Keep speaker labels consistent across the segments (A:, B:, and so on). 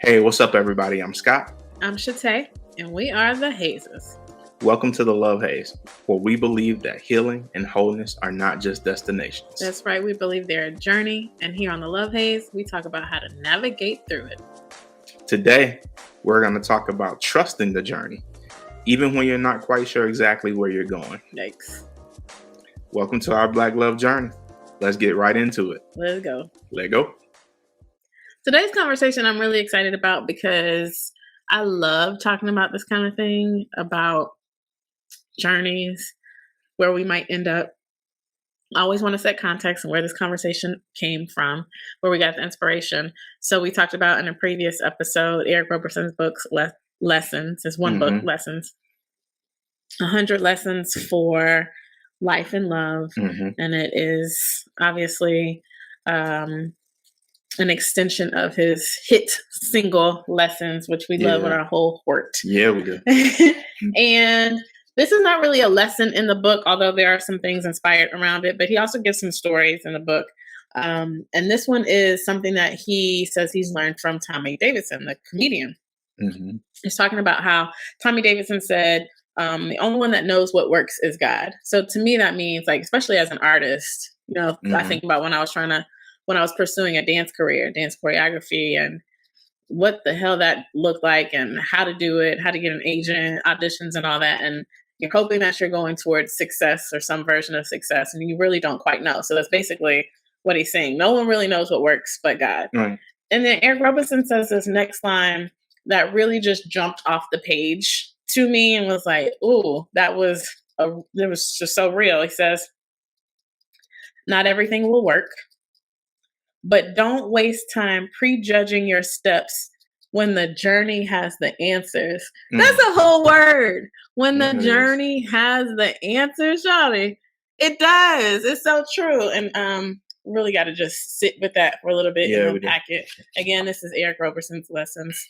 A: Hey, what's up, everybody? I'm Scott.
B: I'm Shatay, and we are the Hazes.
A: Welcome to the Love Haze, where we believe that healing and wholeness are not just destinations.
B: That's right, we believe they're a journey, and here on the Love Haze, we talk about how to navigate through it.
A: Today, we're going to talk about trusting the journey, even when you're not quite sure exactly where you're going.
B: Yikes.
A: Welcome to our Black Love journey. Let's get right into it.
B: Let's go.
A: Let go.
B: Today's conversation I'm really excited about because I love talking about this kind of thing, about journeys, where we might end up. I always want to set context and where this conversation came from, where we got the inspiration. So we talked about in a previous episode, Eric Roberson's books, Lessons, is one book, Lessons. 100 lessons for life and love. And it is obviously an extension of his hit single Lessons, which we love with our whole heart.
A: Yeah, we do.
B: And this is not really a lesson in the book, although there are some things inspired around it, but he also gives some stories in the book. And this one is something that he says he's learned from Tommy Davidson, the comedian. He's talking about how Tommy Davidson said, the only one that knows what works is God. So to me, that means, like, especially as an artist, I think about when I was pursuing a dance career, dance choreography, and what the hell that looked like and how to do it, how to get an agent, auditions and all that. And you're hoping that you're going towards success or some version of success, and you really don't quite know. So that's basically what he's saying. No one really knows what works but God.
A: Right.
B: And then Eric Roberson says this next line that really just jumped off the page to me and was like, ooh, it was just so real. He says, not everything will work, but don't waste time prejudging your steps when the journey has the answers. That's a whole word. When the journey has the answers, Shawty, it does. It's so true. And really got to just sit with that for a little bit and unpack it. Again, this is Eric Roberson's Lessons,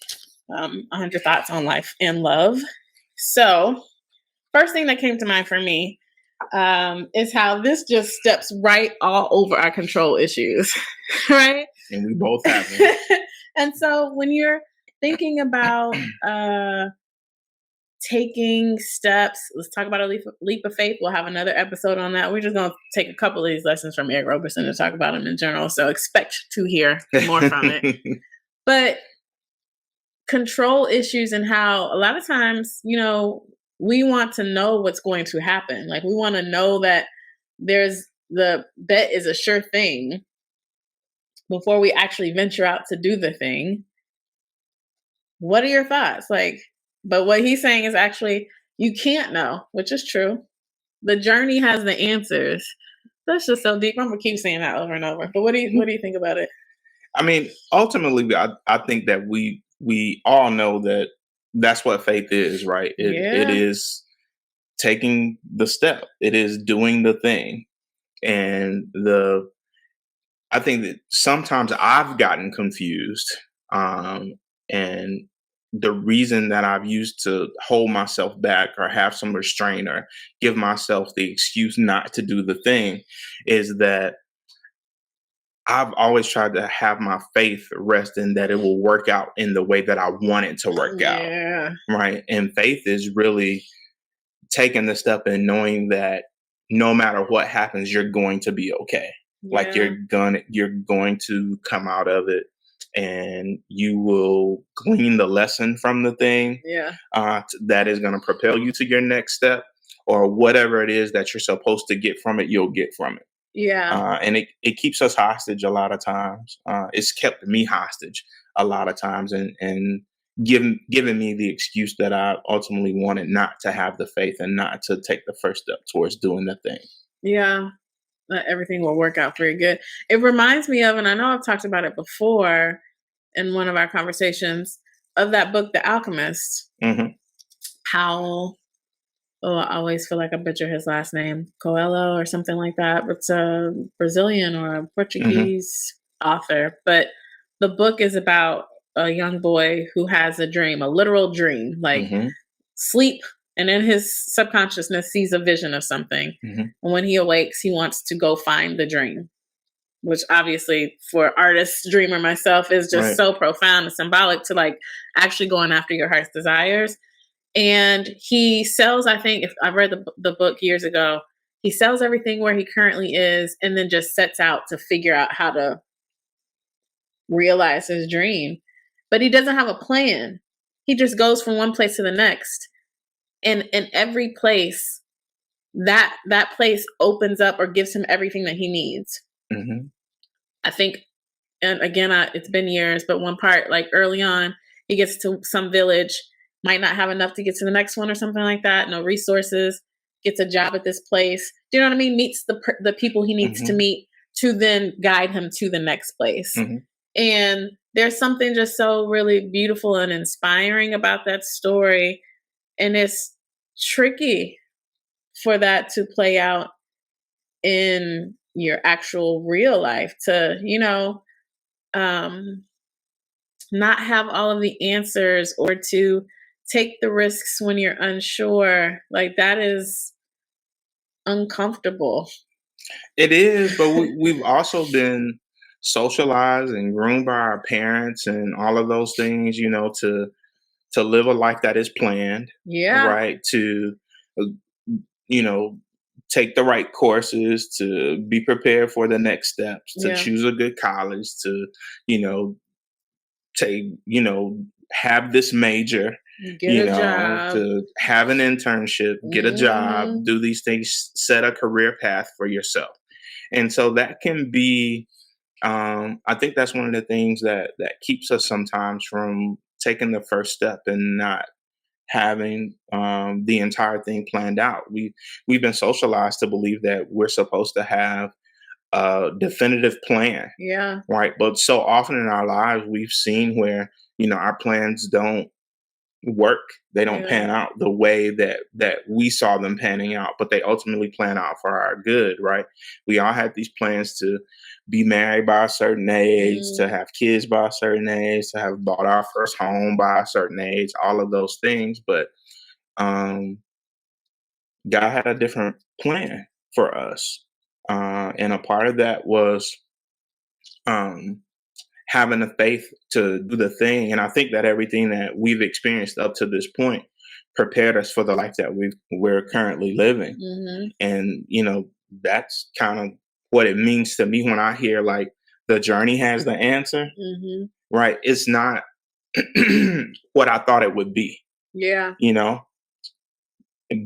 B: 100 Thoughts on Life and Love. So first thing that came to mind for me is how this just steps right all over our control issues, right?
A: And we both have them.
B: And so when you're thinking about taking steps, let's talk about a leap of faith. We'll have another episode on that. We're just going to take a couple of these lessons from Eric Roberson and talk about them in general. So expect to hear more from it. But control issues and how a lot of times, we want to know what's going to happen. Like, we want to know that the bet is a sure thing before we actually venture out to do the thing. What are your thoughts? But what he's saying is actually, you can't know, which is true. The journey has the answers. That's just so deep. I'm gonna keep saying that over and over. But what do you think about it?
A: I mean, ultimately, I think that we all know that that's what faith is, right? It is taking the step. It is doing the thing. And I think that sometimes I've gotten confused. And the reason that I've used to hold myself back or have some restraint or give myself the excuse not to do the thing is that I've always tried to have my faith rest in that it will work out in the way that I want it to work out. Right. And faith is really taking the step and knowing that no matter what happens, you're going to be okay. Like you're going to come out of it and you will glean the lesson from the thing that is going to propel you to your next step, or whatever it is that you're supposed to get from it, you'll get from it. And it keeps us hostage a lot of times. It's kept me hostage a lot of times and giving me the excuse that I ultimately wanted not to have the faith and not to take the first step towards doing the thing.
B: Yeah. Everything will work out very good. It reminds me of, and I know I've talked about it before in one of our conversations, of that book, The Alchemist. How, I always feel like I butcher his last name, Coelho or something like that. It's a Brazilian or a Portuguese author. But the book is about a young boy who has a dream, a literal dream, like sleep. And in his subconsciousness sees a vision of something. And when he awakes, he wants to go find the dream. which obviously for artist dreamer myself is just so profound and symbolic to like actually going after your heart's desires. And he sells, I think, if I read the book years ago, he sells everything where he currently is and then just sets out to figure out how to realize his dream. But he doesn't have a plan. He just goes from one place to the next. And in every place, that place opens up or gives him everything that he needs.
A: Mm-hmm.
B: I think, and again, it's been years, but one part, like early on, he gets to some village, might not have enough to get to the next one or something like that. No resources, gets a job at this place. Do you know what I mean? Meets the people he needs to meet to then guide him to the next place. And there's something just so really beautiful and inspiring about that story. And it's tricky for that to play out in your actual real life, to, you know, not have all of the answers or to take the risks when you're unsure. Like, that is uncomfortable.
A: It is, but we've also been socialized and groomed by our parents and all of those things, you know, to live a life that is planned.
B: Yeah.
A: Right. To, you know, take the right courses, to be prepared for the next steps, to choose a good college, to, you know, have this major,
B: get a job,
A: to have an internship, get a job, do these things, set a career path for yourself. And so that can be, I think that's one of the things that keeps us sometimes from taking the first step and not having the entire thing planned out. We've been socialized to believe that we're supposed to have a definitive plan.
B: Yeah.
A: Right. But so often in our lives, we've seen where, you know, our plans don't work. They don't pan out the way that we saw them panning out, but they ultimately plan out for our good. Right. We all had these plans to be married by a certain age, to have kids by a certain age, to have bought our first home by a certain age, all of those things. But God had a different plan for us. And a part of that was having the faith to do the thing. And I think that everything that we've experienced up to this point prepared us for the life that we're currently living. And, you know, that's kind of what it means to me when I hear like the journey has the answer. Right. It's not what I thought it would be.
B: Yeah.
A: You know,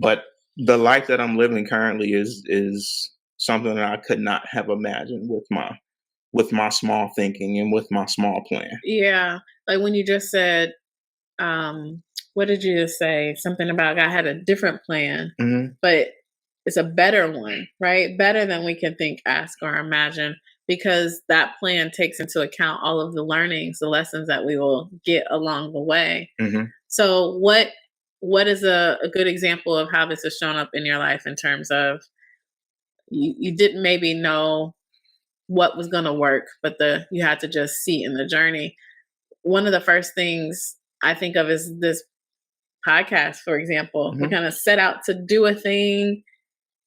A: but the life that I'm living currently is something that I could not have imagined with my small thinking and with my small plan.
B: Yeah. Like when you just said, what did you just say? Something about God had a different plan, but it's a better one, right? Better than we can think, ask, or imagine, because that plan takes into account all of the learnings, the lessons that we will get along the way. So what is a good example of how this has shown up in your life in terms of you didn't maybe know what was going to work, but you had to just see in the journey? One of the first things I think of is this podcast, for example. We kind of set out to do a thing,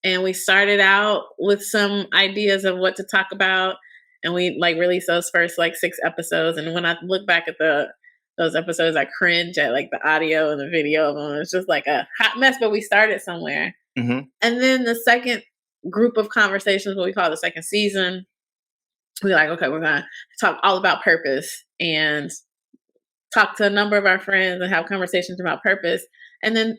B: and we started out with some ideas of what to talk about, and we like released those first like 6 episodes. And when I look back at those episodes, I cringe at like the audio and the video of them. It's just like a hot mess, but we started somewhere. And then the second group of conversations, what we call the second season, we're like, okay, we're going to talk all about purpose and talk to a number of our friends and have conversations about purpose. And then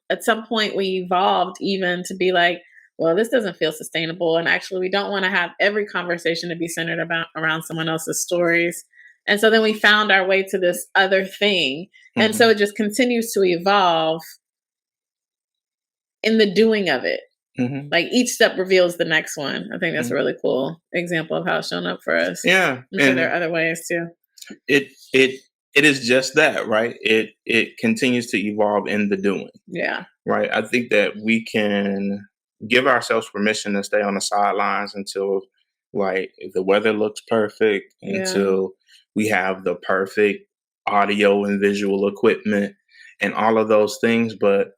B: at some point we evolved even to be like, well, this doesn't feel sustainable. And actually we don't want to have every conversation to be centered around someone else's stories. And so then we found our way to this other thing. And so it just continues to evolve in the doing of it. Like each step reveals the next one. I think that's a really cool example of how it's shown up for us.
A: Yeah.
B: I'm sure there are other ways too.
A: It is just that, right? It continues to evolve in the doing.
B: Yeah.
A: Right. I think that we can give ourselves permission to stay on the sidelines until like the weather looks perfect, until we have the perfect audio and visual equipment and all of those things. But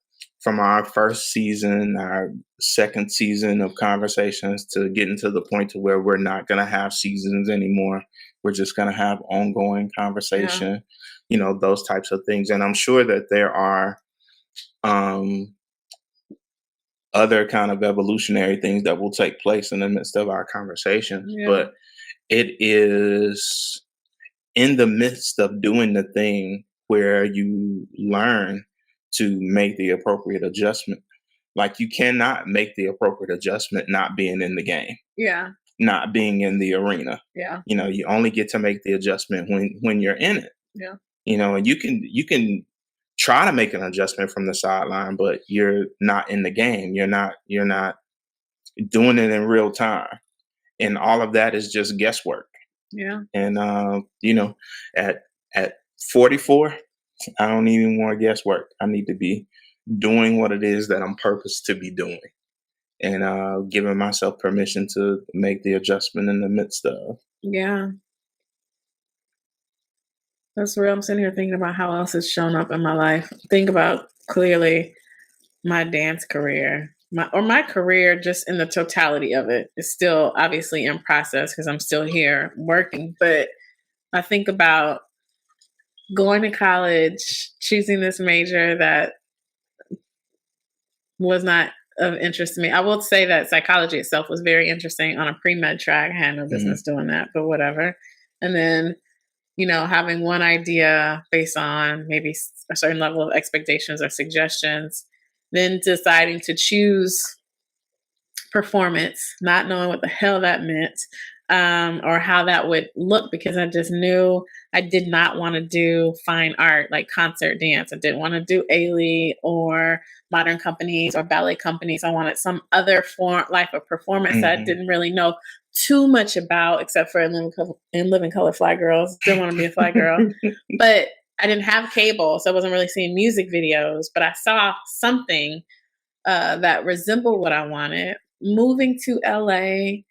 A: from our first season, our second season of conversations, to getting to the point to where we're not going to have seasons anymore. We're just going to have ongoing conversation, those types of things. And I'm sure that there are other kind of evolutionary things that will take place in the midst of our conversations. Yeah. But it is in the midst of doing the thing where you learn to make the appropriate adjustment. Like, you cannot make the appropriate adjustment not being in the game.
B: Yeah.
A: Not being in the arena.
B: Yeah.
A: You only get to make the adjustment when you're in it.
B: Yeah.
A: And you can try to make an adjustment from the sideline, but you're not in the game. You're not doing it in real time. And all of that is just guesswork.
B: Yeah.
A: And at 44, I don't need any more guesswork. I need to be doing what it is that I'm purposed to be doing, and giving myself permission to make the adjustment in the midst of.
B: Yeah. That's real. I'm sitting here thinking about how else it's shown up in my life. Think about clearly my dance career, my career just in the totality of it is still obviously in process because I'm still here working. But I think about going to college, choosing this major that was not of interest to me. I will say that psychology itself was very interesting on a pre-med track. I had no business doing that, but whatever. And then, having one idea based on maybe a certain level of expectations or suggestions, then deciding to choose performance, not knowing what the hell that meant, or how that would look, because I just knew I did not want to do fine art like concert dance. I didn't want to do Ailey or modern companies or ballet companies. I wanted some other life of performance that I didn't really know too much about, except for in Living Color Fly Girls. Didn't want to be a fly girl. But I didn't have cable, so I wasn't really seeing music videos. But I saw something that resembled what I wanted. Moving to LA,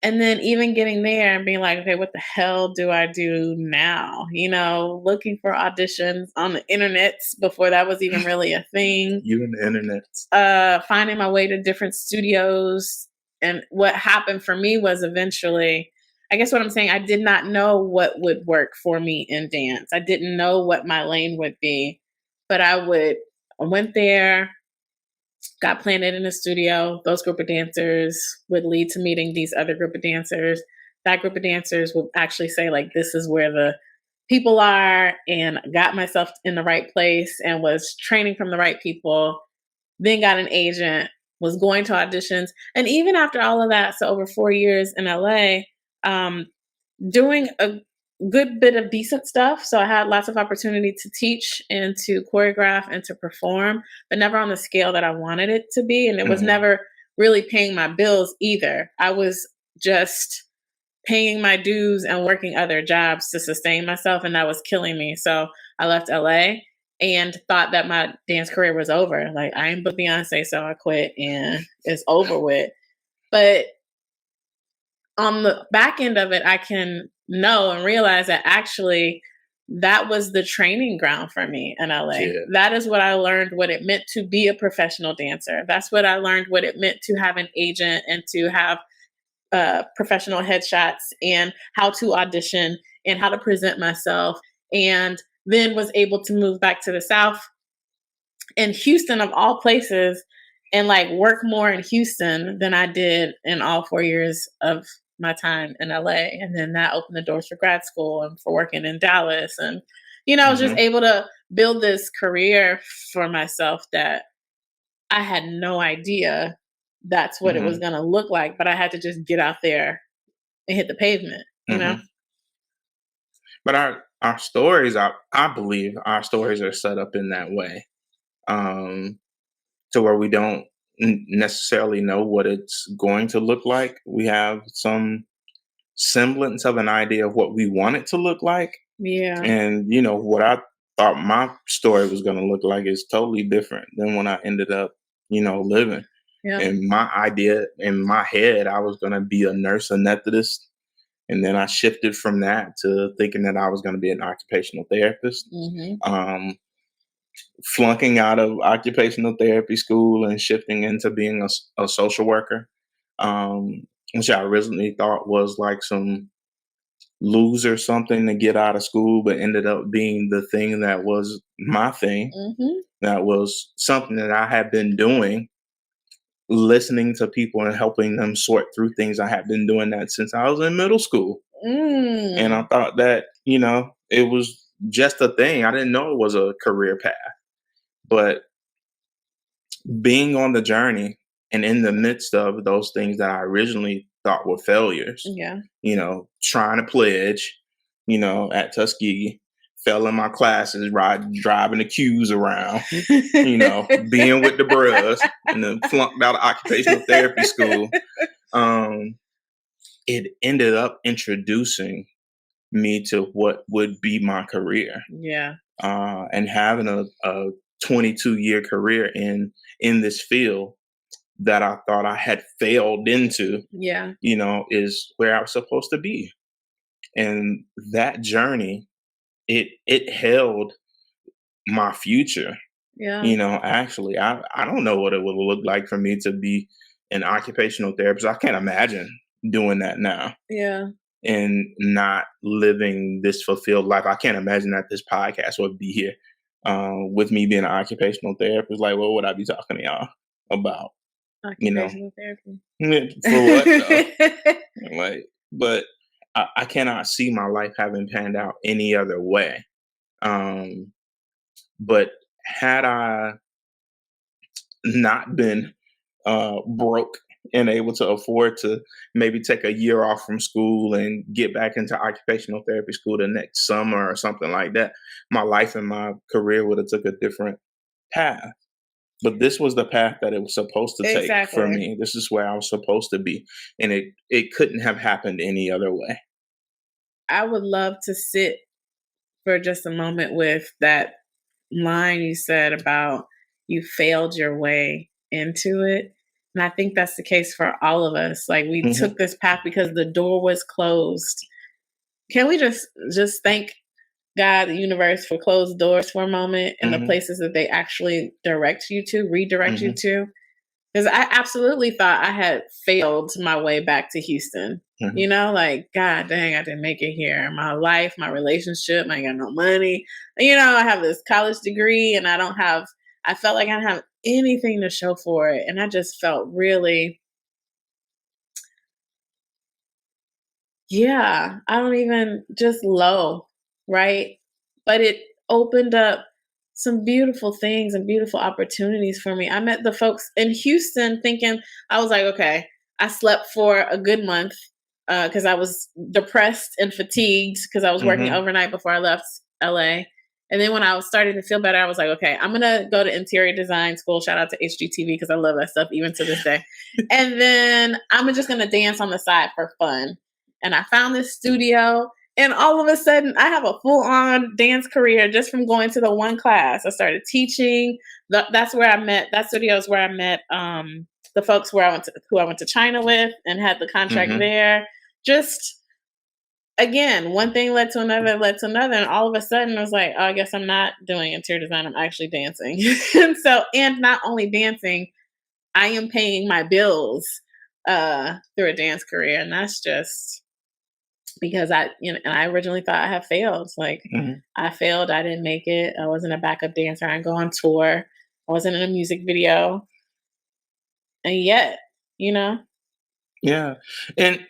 B: and then even getting there and being like, okay, what the hell do I do now? Looking for auditions on the internet before that was even really a thing.
A: You and the internet.
B: Finding my way to different studios. And what happened for me was eventually, I guess what I'm saying, I did not know what would work for me in dance. I didn't know what my lane would be, but I went there, got planted in a studio. Those group of dancers would lead to meeting these other group of dancers. That group of dancers would actually say, like, this is where the people are, and got myself in the right place and was training from the right people. Then got an agent, was going to auditions. And even after all of that, so over 4 years in LA, doing a good bit of decent stuff. So I had lots of opportunity to teach and to choreograph and to perform, but never on the scale that I wanted it to be. And it was never really paying my bills either. I was just paying my dues and working other jobs to sustain myself, and that was killing me. So I left LA and thought that my dance career was over. Like, I ain't but Beyonce, so I quit and it's over with. But on the back end of it, I can know and realize that actually that was the training ground for me in LA. Yeah. That is what I learned, what it meant to be a professional dancer. That's what I learned, what it meant to have an agent and to have professional headshots, and how to audition and how to present myself. And then was able to move back to the South in Houston of all places, and like work more in Houston than I did in all 4 years of my time in LA. And then that opened the doors for grad school and for working in Dallas. And, I was just able to build this career for myself that I had no idea that's what it was going to look like, but I had to just get out there and hit the pavement, you know?
A: But our stories, I believe our stories are set up in that way, to where we don't necessarily know what it's going to look like. We have some semblance of an idea of what we want it to look like.
B: Yeah.
A: And, what I thought my story was going to look like is totally different than when I ended up, living.
B: Yeah.
A: And my idea in my head, I was going to be a nurse anesthetist. And then I shifted from that to thinking that I was going to be an occupational therapist. flunking out of occupational therapy school and shifting into being a social worker, which I originally thought was like some loser something to get out of school, but ended up being the thing that was my thing.
B: Mm-hmm.
A: That was something that I had been doing, listening to people and helping them sort through things. I had been doing that since I was in middle school. And I thought that, it was just a thing. I didn't know it was a career path. But being on the journey and in the midst of those things that I originally thought were failures, trying to pledge, at Tuskegee, fell in my classes, driving the queues around, being with the bros, and then flunked out of occupational therapy school. It ended up introducing me to what would be my career.
B: Yeah.
A: And having a 22-year career in this field that I thought I had failed into, is where I was supposed to be. And that journey, it held my future.
B: Yeah.
A: Actually, I don't know what it would look like for me to be an occupational therapist. I can't imagine doing that now.
B: Yeah.
A: And not living this fulfilled life. I can't imagine that this podcast would be here with me being an occupational therapist. Like, what would I be talking to y'all about?
B: Occupational therapy.
A: For what though? Like, but I cannot see my life having panned out any other way. But had I not been broke and able to afford to maybe take a year off from school and get back into occupational therapy school the next summer or something like that, my life and my career would have took a different path. But this was the path that it was supposed to take for me. This is where I was supposed to be. And it couldn't have happened any other way.
B: I would love to sit for just a moment with that line you said about you failed your way into it. And I think that's the case for all of us. Like we took this path because the door was closed. Can we just thank God, the universe, for closed doors for a moment and the places that they actually redirect you to? Because I absolutely thought I had failed my way back to Houston. Like, God dang, I didn't make it here. My life, my relationship, I ain't got no money. I have this college degree and I felt like I didn't have anything to show for it. And I just felt really, I don't even, just low, right? But it opened up some beautiful things and beautiful opportunities for me. I met the folks in Houston thinking, I was like, okay, I slept for a good month because I was depressed and fatigued because I was working overnight before I left LA. And then when I was starting to feel better, I was like, okay, I'm going to go to interior design school. Shout out to HGTV because I love that stuff even to this day. And then I'm just going to dance on the side for fun. And I found this studio. And all of a sudden, I have a full-on dance career just from going to the one class. I started teaching. That's where I met. That studio is where I met the folks who I went to China with and had the contract there. Just, again, one thing led to another, and all of a sudden, I was like, oh, I guess I'm not doing interior design. I'm actually dancing. and not only dancing, I am paying my bills through a dance career, and that's just because I originally thought I had failed. Like I failed. I didn't make it. I wasn't a backup dancer. I didn't go on tour. I wasn't in a music video. And yet,
A: Yeah. And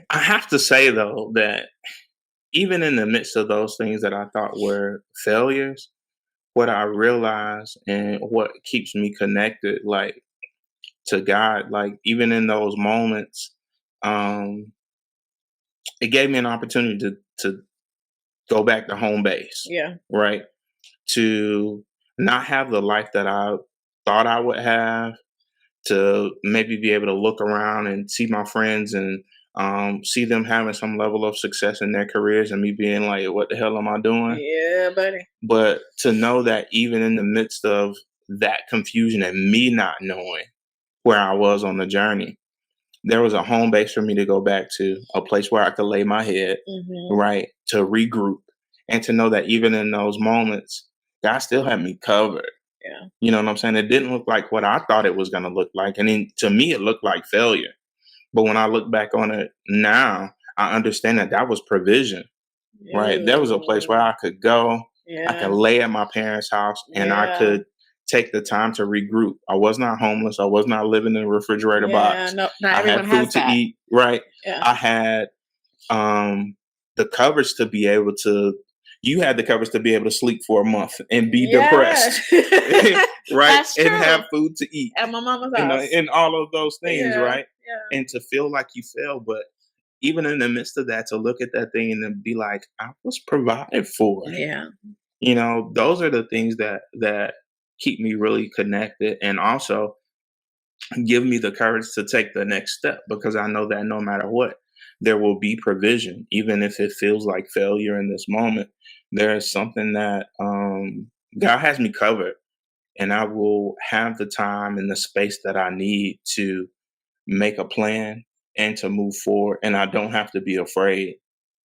A: I have to say though, that even in the midst of those things that I thought were failures, what I realized and what keeps me connected, like, to God, like even in those moments, it gave me an opportunity to go back to home base.
B: Yeah.
A: Right. To not have the life that I thought I would have, to maybe be able to look around and see my friends and see them having some level of success in their careers and me being like, what the hell am I doing?
B: Yeah, buddy.
A: But to know that even in the midst of that confusion and me not knowing where I was on the journey, there was a home base for me to go back to, a place where I could lay my head, right, to regroup, and to know that even in those moments, God still had me covered.
B: Yeah.
A: You know what I'm saying? It didn't look like what I thought it was going to look like. And then, to me, it looked like failure. But when I look back on it now, I understand that was provision, right? There was a place where I could go. I could lay at my parents' house and I could take the time to regroup. I was not homeless. I was not living in a refrigerator box.
B: No, not
A: I
B: everyone
A: had food
B: has
A: to
B: that.
A: eat, right?
B: Yeah.
A: I had the coverage to be able to, you had the coverage to be able to sleep for a month and be depressed, right? And have food to eat
B: at my mama's house.
A: And all of those things, right?
B: Yeah.
A: And to feel like you failed, but even in the midst of that, to look at that thing and then be like, I was provided for.
B: Yeah.
A: You know, those are the things that keep me really connected, and also give me the courage to take the next step, because I know that no matter what, there will be provision. Even if it feels like failure in this moment, there is something that God has me covered, and I will have the time and the space that I need to make a plan and to move forward. And I don't have to be afraid,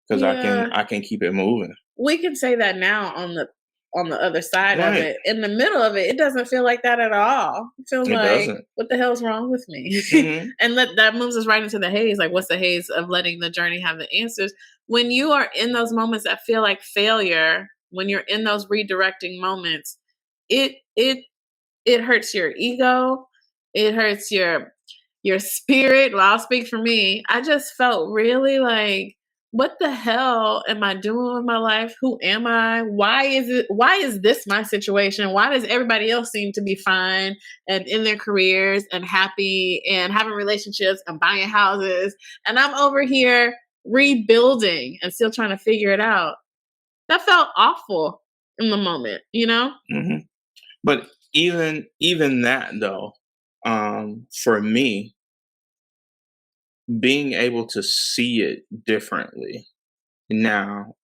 A: because I can keep it moving.
B: We can say that now on the other side of it. In the middle of it, it doesn't feel like that at all. It feels like, what the hell's wrong with me? Mm-hmm. And that moves us right into the haze. Like, what's the haze of letting the journey have the answers? When you are in those moments that feel like failure, when you're in those redirecting moments, it hurts your ego. It hurts your spirit. Well, I'll speak for me. I just felt really like, what the hell am I doing with my life? Who am I? Why is this my situation? Why does everybody else seem to be fine and in their careers and happy and having relationships and buying houses? And I'm over here rebuilding and still trying to figure it out. That felt awful in the moment, you know?
A: Mm-hmm. But even that, though, for me, being able to see it differently now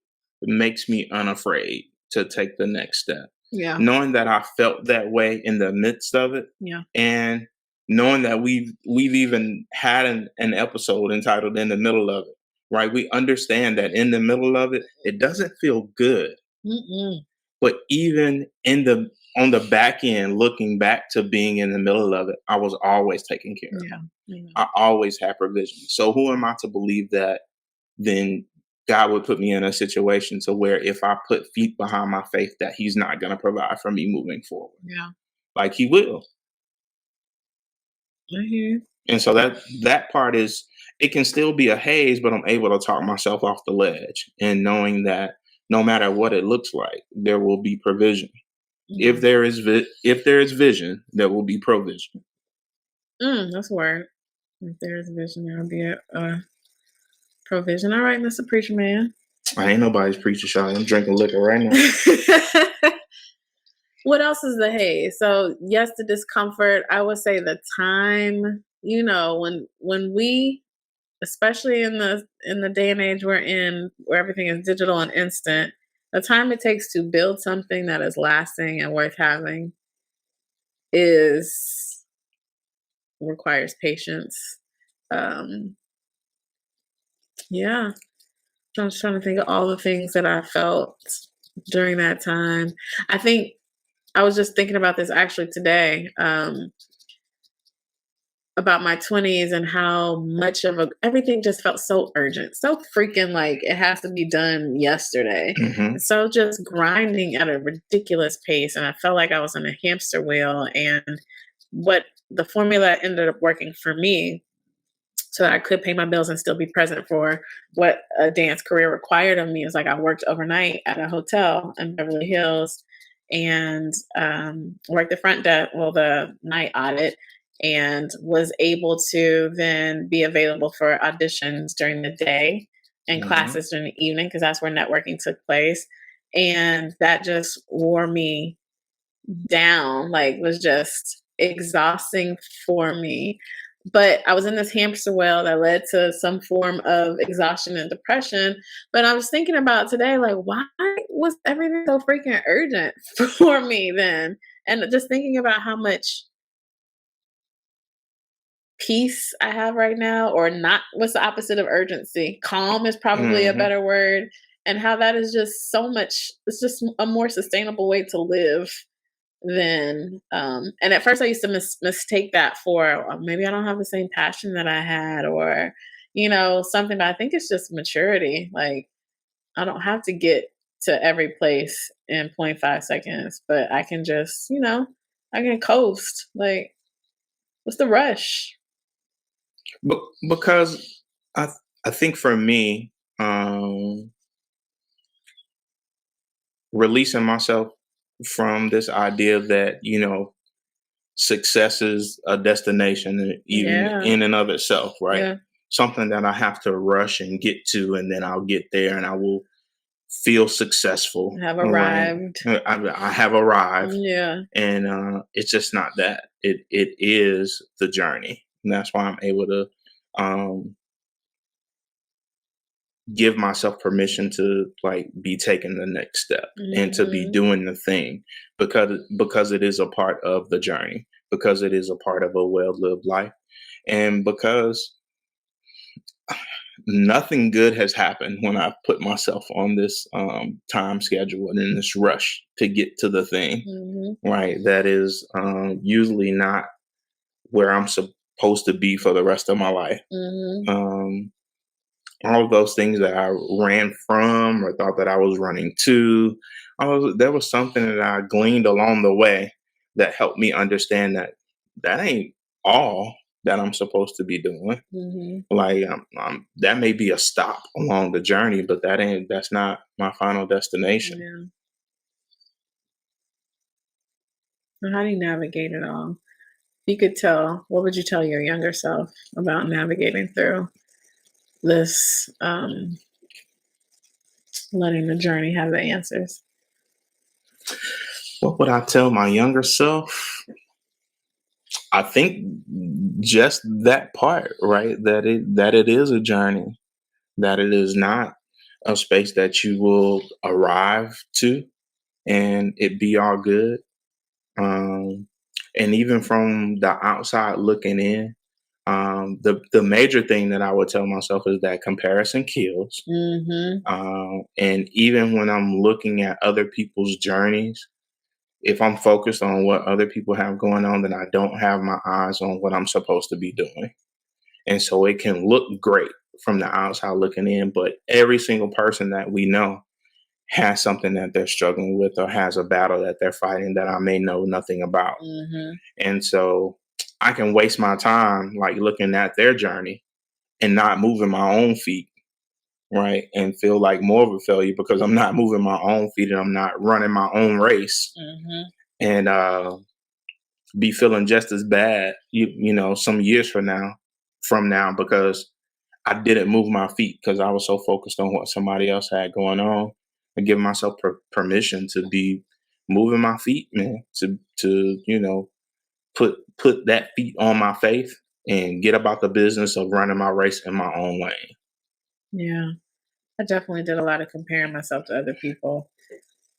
A: makes me unafraid to take the next step.
B: Yeah.
A: Knowing that I felt that way in the midst of it.
B: Yeah.
A: And knowing that we've even had an episode entitled In the Middle of It, right? We understand that in the middle of it, it doesn't feel good.
B: Mm-mm.
A: But even on the back end, looking back to being in the middle of it, I was always taken care of.
B: Yeah.
A: I always had provision. So who am I to believe that then God would put me in a situation to where if I put feet behind my faith, that He's not going to provide for me moving forward?
B: Yeah.
A: Like He will.
B: Mm-hmm.
A: And so that part is, it can still be a haze, but I'm able to talk myself off the ledge, and knowing that no matter what it looks like, there will be provision. Mm-hmm. If there is vision, there will be provision.
B: That's a word. If there is vision, there will be a provision. All right, Mr. Preacher Man.
A: I ain't nobody's preacher, Charlie. I'm drinking liquor right now.
B: What else is the haze? So yes, the discomfort. I would say the time. You know, when we, especially in the day and age we're in, where everything is digital and instant, the time it takes to build something that is lasting and worth having requires patience. Yeah. I was trying to think of all the things that I felt during that time. I think I was just thinking about this actually today, about my 20s and how much of everything just felt so urgent, so freaking like it has to be done yesterday. Mm-hmm. So just grinding at a ridiculous pace. And I felt like I was in a hamster wheel. And what the formula ended up working for me, so that I could pay my bills and still be present for what a dance career required of me, is like I worked overnight at a hotel in Beverly Hills and worked the front desk, the night audit, and was able to then be available for auditions during the day and classes during the evening, because that's where networking took place. And that just wore me down, like was just exhausting for me. But I was in this hamster wheel that led to some form of exhaustion and depression. But I was thinking about today, like, why was everything so freaking urgent for me then? And just thinking about how much peace I have right now, or not. What's the opposite of urgency? Calm is probably a better word. and how that is just so much, it's just a more sustainable way to live than, and at first I used to mistake that for maybe I don't have the same passion that I had, or, something, but I think it's just maturity. Like, I don't have to get to every place in 0.5 seconds, but I can just, I can coast. Like, what's the rush?
A: Because I think for me, releasing myself from this idea that success is a destination, even in and of itself, right?
B: Yeah.
A: Something that I have to rush and get to, and then I'll get there and I will feel successful.
B: Have arrived.
A: Right? I have arrived.
B: Yeah.
A: And it's just not that. It is the journey. And that's why I'm able to give myself permission to like be taking the next step and to be doing the thing, because it is a part of the journey, because it is a part of a well-lived life, and because nothing good has happened when I've put myself on this time schedule and in this rush to get to the thing, right? That is usually not where I'm supposed to be for the rest of my life. All of those things that I ran from or thought that I was running to, there was something that I gleaned along the way that helped me understand that that ain't all that I'm supposed to be doing. Like, that may be a stop along the journey, but that's not my final destination.
B: Yeah. How do you navigate it all? You could tell, what would you tell your younger self about navigating through this, letting the journey have the answers?
A: What would I tell my younger self? I think just that part, right? That it is a journey, that it is not a space that you will arrive to and it be all good. And even from the outside looking in, the major thing that I would tell myself is that comparison kills. And even when I'm looking at other people's journeys, if I'm focused on what other people have going on, then I don't have my eyes on what I'm supposed to be doing. And so it can look great from the outside looking in, but every single person that we know has something that they're struggling with or has a battle that they're fighting that I may know nothing about. And so I can waste my time like looking at their journey and not moving my own feet, right? And feel like more of a failure because I'm not moving my own feet and I'm not running my own race. And be feeling just as bad, some years from now, because I didn't move my feet because I was so focused on what somebody else had going on. I give myself permission to be moving my feet, man, to put that feet on my faith and get about the business of running my race in my own lane.
B: Yeah, I definitely did a lot of comparing myself to other people.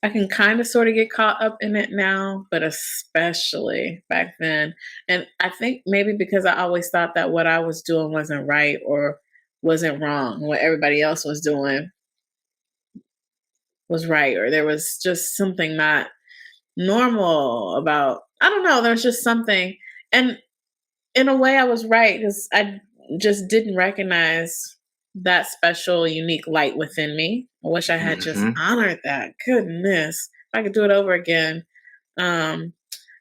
B: I can kind of sort of get caught up in it now, but especially back then. And I think maybe because I always thought that what I was doing wasn't right or wasn't wrong, what everybody else was doing was right, or there was just something not normal about, I don't know, there's just something. And in a way I was right, because I just didn't recognize that special, unique light within me. I wish I had just honored that. Goodness, if I could do it over again, I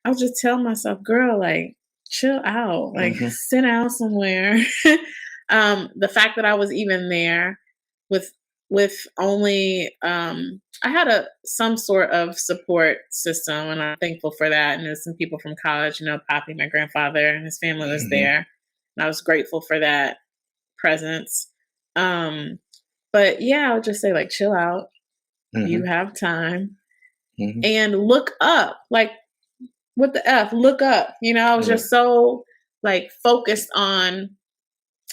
B: would just tell myself, girl, like, chill out, like, sit down somewhere. The fact that I was even there with only, I had some sort of support system, and I'm thankful for that. And there's some people from college, Poppy, my grandfather, and his family was there, and I was grateful for that presence. But yeah, I would just say, like, chill out. You have time, and look up. Like, what the F? Look up. I was just so like focused on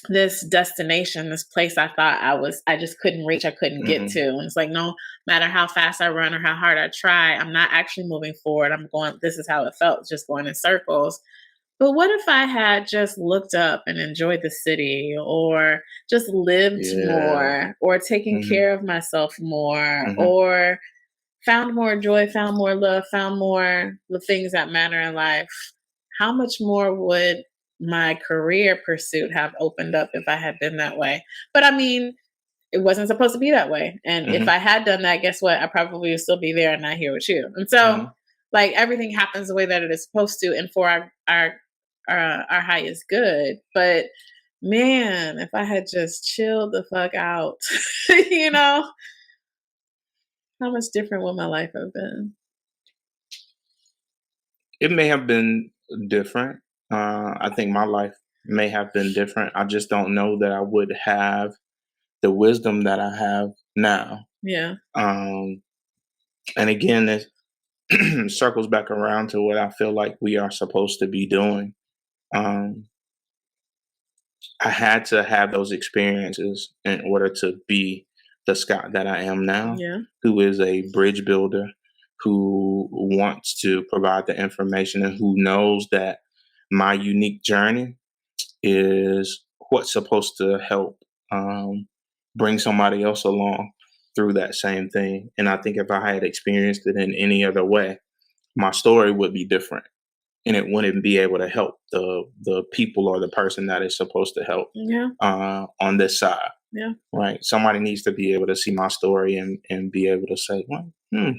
B: this destination, this place I thought I just couldn't reach, I couldn't get to. And it's like, no matter how fast I run or how hard I try, I'm not actually moving forward. I'm going, this is how it felt, just going in circles. But what if I had just looked up and enjoyed the city, or just lived
A: Yeah.
B: more, or taken
A: Hmm.
B: care of myself more,
A: Hmm.
B: or found more joy, found more love, found more the things that matter in life? How much more would my career pursuit have opened up if I had been that way? But I mean, it wasn't supposed to be that way. And if
A: Hmm.
B: I had done that, guess what? I probably would still be there and not here with you. And so,
A: Hmm.
B: like, everything happens the way that it is supposed to, and for our highest good. But man, if I had just chilled the fuck out, you know, how much different would my life have been?
A: It may have been different. I think my life may have been different. I just don't know that I would have the wisdom that I have now.
B: Yeah.
A: Um, and again, it circles back around to what I feel like we are supposed to be doing. Um, I had to have those experiences in order to be the Scott that I am now,
B: Yeah.
A: who is a bridge builder, who wants to provide the information and who knows that my unique journey is what's supposed to help um, bring somebody else along through that same thing. And I think if I had experienced it in any other way, my story would be different and it wouldn't be able to help the people or the person that is supposed to help
B: Yeah.
A: on this side.
B: Yeah.
A: Right. Somebody needs to be able to see my story and be able to say, well, it's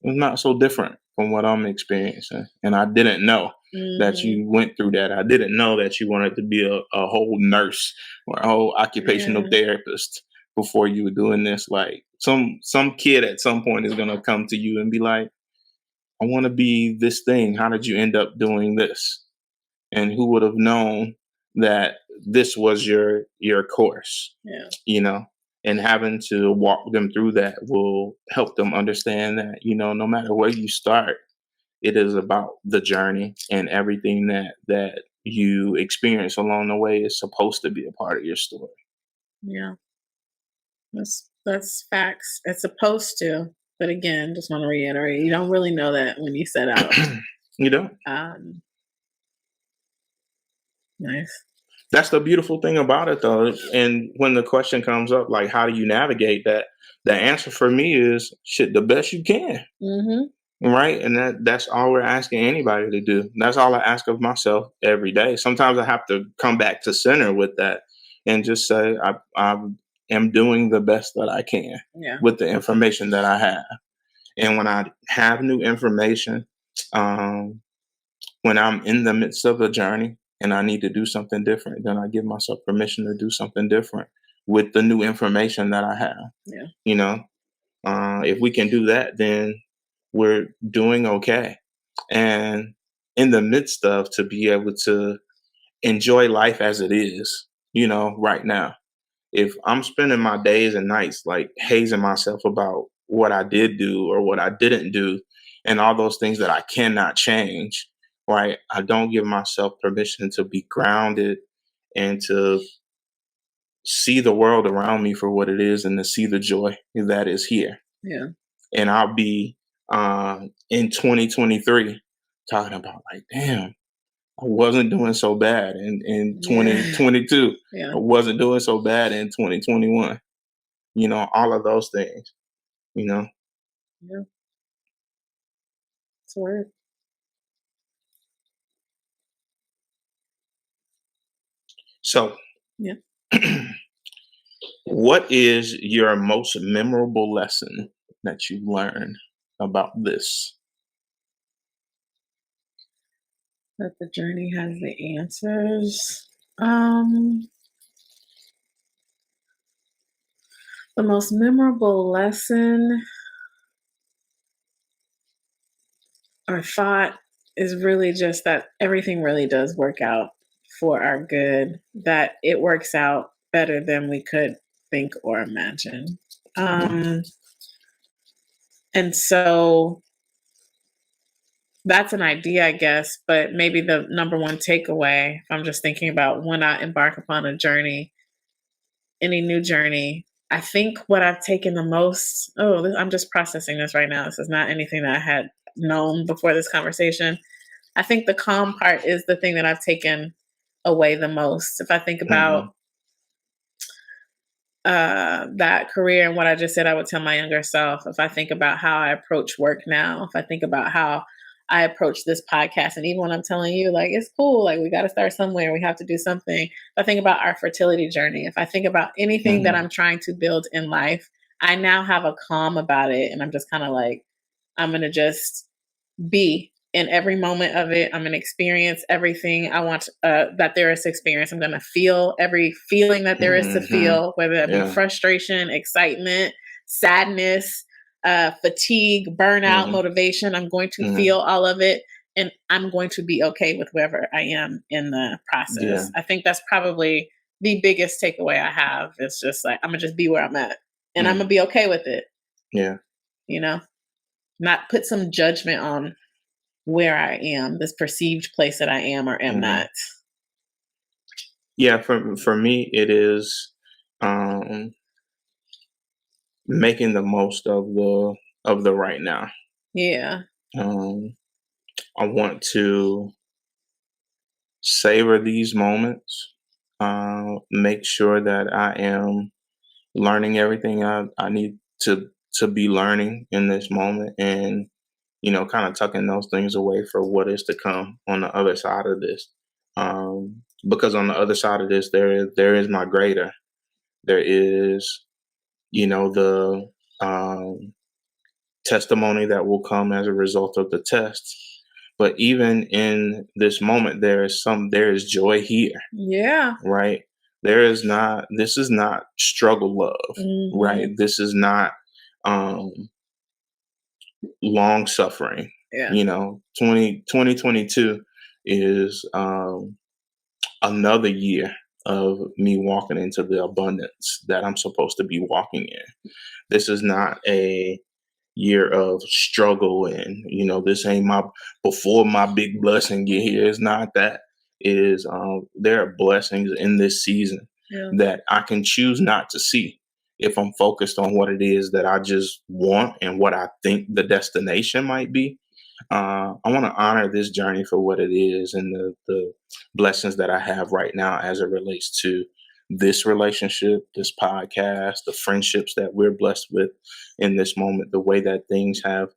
A: not so different from what I'm experiencing. And I didn't know that
B: Hmm.
A: you went through that. I didn't know that you wanted to be a whole nurse or a whole occupational
B: Yeah.
A: therapist before you were doing this. Like some kid at some point is gonna come to you and be like, I want to be this thing. How did you end up doing this? And who would have known that this was your course,
B: Yeah.
A: you know? And having to walk them through that will help them understand that, no matter where you start, it is about the journey and everything that you experience along the way is supposed to be a part of your story.
B: Yeah. That's facts. It's supposed to. But again, just want to reiterate, you don't really know that when you set out.
A: You know?
B: Um, nice.
A: That's the beautiful thing about it, though. And when the question comes up, like, how do you navigate that? The answer for me is shit, the best you can.
B: Mm-hmm.
A: Right. And that's all we're asking anybody to do. That's all I ask of myself every day. Sometimes I have to come back to center with that and just say, I am doing the best that I can
B: Yeah.
A: with the information that I have. And when I have new information, um, when I'm in the midst of a journey and I need to do something different, then I give myself permission to do something different with the new information that I have.
B: Yeah.
A: You know, if we can do that, then we're doing okay. And in the midst of to be able to enjoy life as it is, right now. If I'm spending my days and nights like hazing myself about what I did do or what I didn't do, and all those things that I cannot change, right? I don't give myself permission to be grounded and to see the world around me for what it is and to see the joy that is here.
B: Yeah.
A: And I'll be in 2023 talking about like, damn, I wasn't doing so bad in
B: Yeah.
A: 2022.
B: Yeah.
A: I wasn't doing so bad in 2021. All of those things, you know.
B: Yeah. It's a word.
A: So,
B: Yeah.
A: what is your most memorable lesson that you learned about this?
B: That the journey has the answers. Um, the most memorable lesson or thought is really just that everything really does work out for our good, that it works out better than we could think or imagine.
A: Mhm.
B: Um, and so that's an idea, I guess, but maybe the number one takeaway, if I'm just thinking about when I embark upon a journey, any new journey, I think what I've taken the most, I'm just processing this right now. This is not anything that I had known before this conversation. I think the calm part is the thing that I've taken away the most. If I think about that career and what I just said, I would tell my younger self. If I think about how I approach work now, if I think about how I approach this podcast, and even when I'm telling you, like, it's cool, like, we got to start somewhere, we have to do something. If I think about our fertility journey, if I think about anything that I'm trying to build in life, I now have a calm about it. And I'm just kind of like, I'm going to just be in every moment of it. I'm going to experience everything I want that there is to experience. I'm going to feel every feeling that there is to feel, whether that be frustration, excitement, sadness, fatigue, burnout, motivation. I'm going to feel all of it, and I'm going to be okay with wherever I am in the process. Yeah. I think that's probably the biggest takeaway I have. It's just like, I'm going to just be where I'm at, and I'm going to be okay with it.
A: Yeah.
B: You know, not put some judgment on where I am, this perceived place that I am or am not.
A: Yeah, for me, it is making the most of the right now.
B: Yeah.
A: I want to savor these moments. Make sure that I am learning everything I need to be learning in this moment, and kind of tucking those things away for what is to come on the other side of this. Because on the other side of this, there is my greater. There is, the testimony that will come as a result of the test. But even in this moment, there is joy here.
B: Yeah.
A: Right. This is not struggle love. Right. This is not long suffering.
B: Yeah.
A: 2022 is another year of me walking into the abundance that I'm supposed to be walking in. This is not a year of struggle, and this ain't before my big blessing get here. It's not that. It is there are blessings in this season that I can choose not to see if I'm focused on what it is that I just want and what I think the destination might be. I want to honor this journey for what it is, and the blessings that I have right now as it relates to this relationship, this podcast, the friendships that we're blessed with in this moment, the way that things have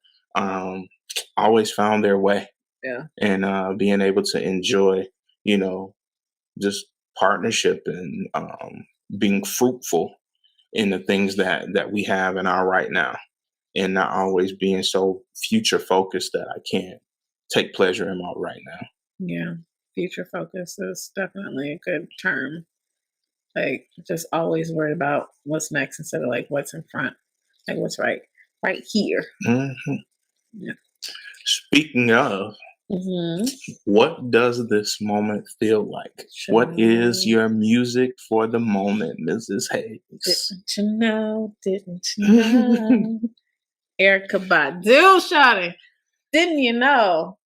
A: always found their way.
B: Yeah.
A: And being able to enjoy, just partnership and being fruitful in the things that we have in our right now, and not always being so future focused that I can't take pleasure in my right now.
B: Yeah. Future focus is definitely a good term. Like, just always worried about what's next instead of like what's in front, like what's right here.
A: Yeah. Speaking of, what does this moment feel like? What is your music for the moment, Mrs. Hayes?
B: Didn't you know? Erykah Badu, shawty. Didn't you know?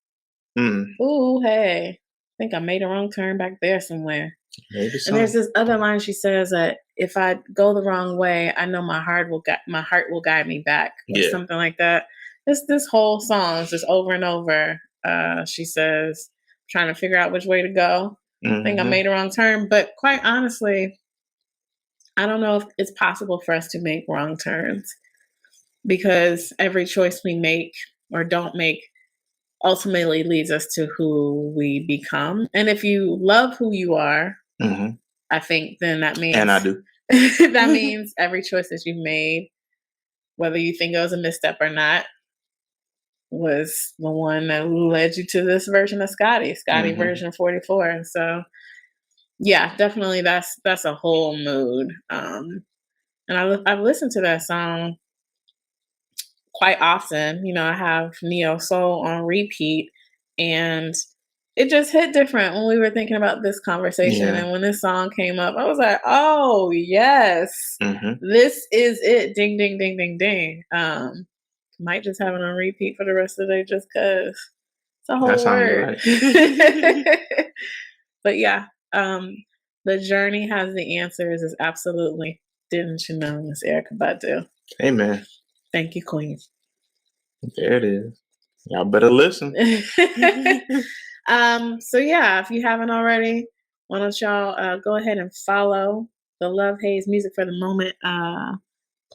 B: Ooh, hey. I think I made a wrong turn back there somewhere.
A: Maybe so.
B: And there's this other line she says that if I go the wrong way, I know my heart will guide me back, or something like that. This whole song is just over and over. She says, trying to figure out which way to go. I think I made a wrong turn, but quite honestly, I don't know if it's possible for us to make wrong turns, because every choice we make or don't make ultimately leads us to who we become. And if you love who you are, I think then that means,
A: and I do.
B: That means every choice that you've made, whether you think it was a misstep or not, was the one that led you to this version of Scotty version 44. And so, yeah, definitely that's a whole mood. And I've listened to that song quite often. I have Neo Soul on repeat, and it just hit different when we were thinking about this conversation. And when this song came up, I was like, oh yes, this is it. Ding, ding, ding, ding, ding. Might just have it on repeat for the rest of the day just because it's a whole word. Right. But yeah, the journey has the answers is absolutely Didn't You Know, Miss Erykah Badu.
A: Amen.
B: Thank you, Queen.
A: There it is. Y'all better listen.
B: So yeah, if you haven't already, why don't y'all go ahead and follow the Love Haze Music for the Moment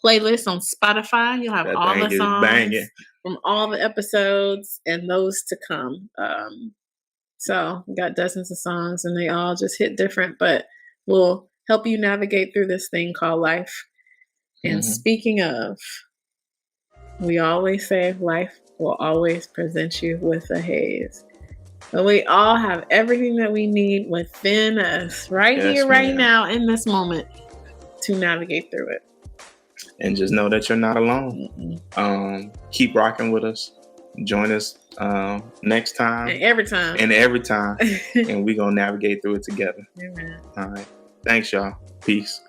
B: playlist on Spotify. You'll have
A: That
B: all
A: thing
B: the
A: is
B: songs
A: banging.
B: from all the episodes and those to come. So we got dozens of songs and they all just hit different, but will help you navigate through this thing called life. And speaking of, we always say life will always present you with a haze. But we all have everything that we need within us right here, right now, in this moment to navigate through it.
A: And just know that you're not alone. Keep rocking with us. Join us next time.
B: And every time.
A: And we're going to navigate through it together.
B: Amen.
A: All right. Thanks, y'all. Peace.